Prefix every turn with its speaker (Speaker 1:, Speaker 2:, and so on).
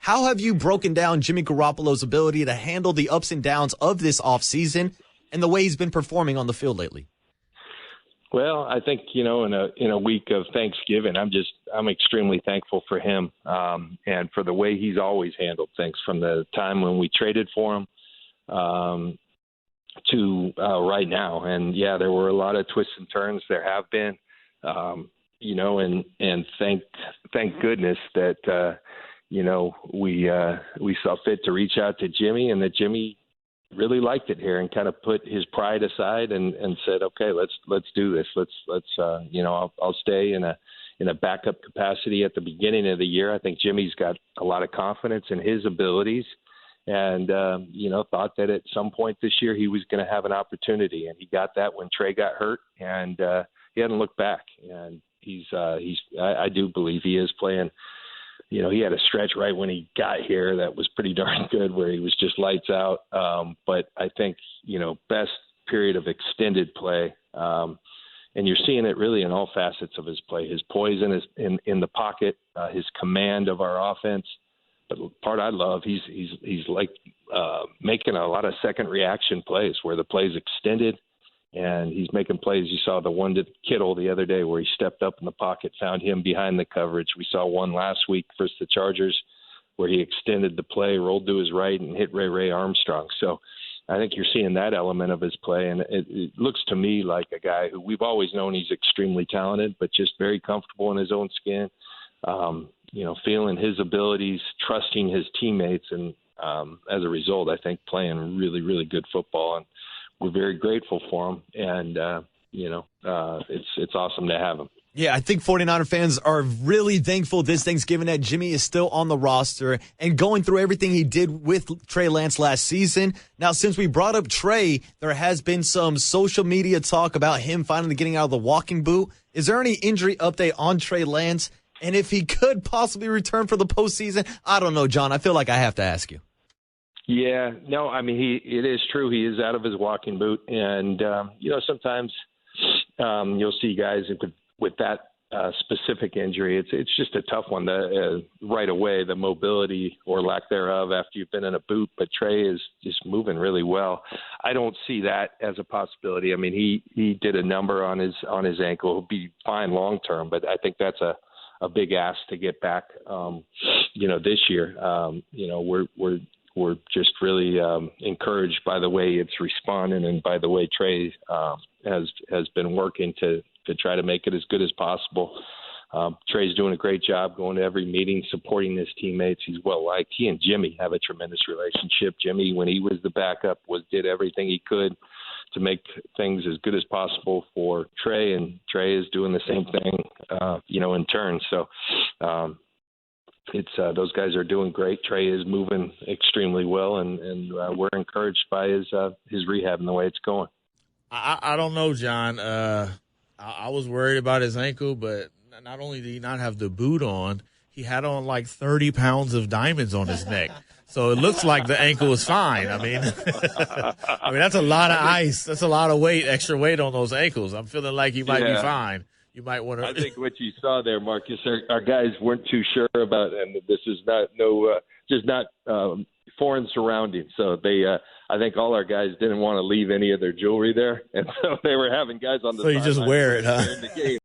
Speaker 1: How have you broken down Jimmy Garoppolo's ability to handle the ups and downs of this offseason and the way he's been performing on the field lately?
Speaker 2: Well, I think, in a week of Thanksgiving, I'm extremely thankful for him and for the way he's always handled things from the time when we traded for him to right now. And yeah, there were a lot of twists and turns. There have been, and thank goodness that we saw fit to reach out to Jimmy, and that Jimmy really liked it here and kind of put his pride aside and said, okay, let's do this. I'll stay in a backup capacity at the beginning of the year. I think Jimmy's got a lot of confidence in his abilities and, thought that at some point this year he was going to have an opportunity, and he got that when Trey got hurt, and he hadn't looked back. And I do believe he is playing. He had a stretch right when he got here that was pretty darn good, where he was just lights out. But I think, best period of extended play. And you're seeing it really in all facets of his play. His poise in the pocket, his command of our offense. But the part I love, he's like making a lot of second reaction plays where the play's extended. And he's making plays. You saw the one to Kittle the other day where he stepped up in the pocket, found him behind the coverage. We saw one last week versus the Chargers where he extended the play, rolled to his right, and hit Ray Armstrong. So I think you're seeing that element of his play. And it looks to me like a guy who we've always known he's extremely talented, but just very comfortable in his own skin, feeling his abilities, trusting his teammates. And as a result, I think playing really, really good football. And we're very grateful for him, and, it's awesome to have him.
Speaker 1: Yeah, I think 49er fans are really thankful this Thanksgiving that Jimmy is still on the roster and going through everything he did with Trey Lance last season. Now, since we brought up Trey, there has been some social media talk about him finally getting out of the walking boot. Is there any injury update on Trey Lance? And if he could possibly return for the postseason? I don't know, John. I feel like I have to ask you.
Speaker 2: Yeah, no, I mean, it is true. He is out of his walking boot. And, sometimes you'll see guys with that specific injury. It's just a tough one right away, the mobility or lack thereof after you've been in a boot. But Trey is just moving really well. I don't see that as a possibility. I mean, he did a number on his ankle. He'll be fine long term, but I think that's a big ask to get back, this year. We're just really encouraged by the way it's responding and by the way Trey has been working to try to make it as good as possible. Trey's doing a great job going to every meeting, supporting his teammates. He's well liked. He and Jimmy have a tremendous relationship. Jimmy, when he was the backup, did everything he could to make things as good as possible for Trey, and Trey is doing the same thing, in turn. So. It's those guys are doing great. Trey is moving extremely well, and we're encouraged by his rehab and the way it's going.
Speaker 3: I don't know, John. I was worried about his ankle, but not only did he not have the boot on, he had on like 30 pounds of diamonds on his neck. So it looks like the ankle is fine. I mean, that's a lot of ice. That's a lot of weight, extra weight on those ankles. I'm feeling like he might be fine. You might want to.
Speaker 2: I think what you saw there, Marcus, our guys weren't too sure about, and this is not foreign surroundings. So I think all our guys didn't want to leave any of their jewelry there, and so they were having guys on the.
Speaker 3: So you just wear it, huh?
Speaker 2: In the game.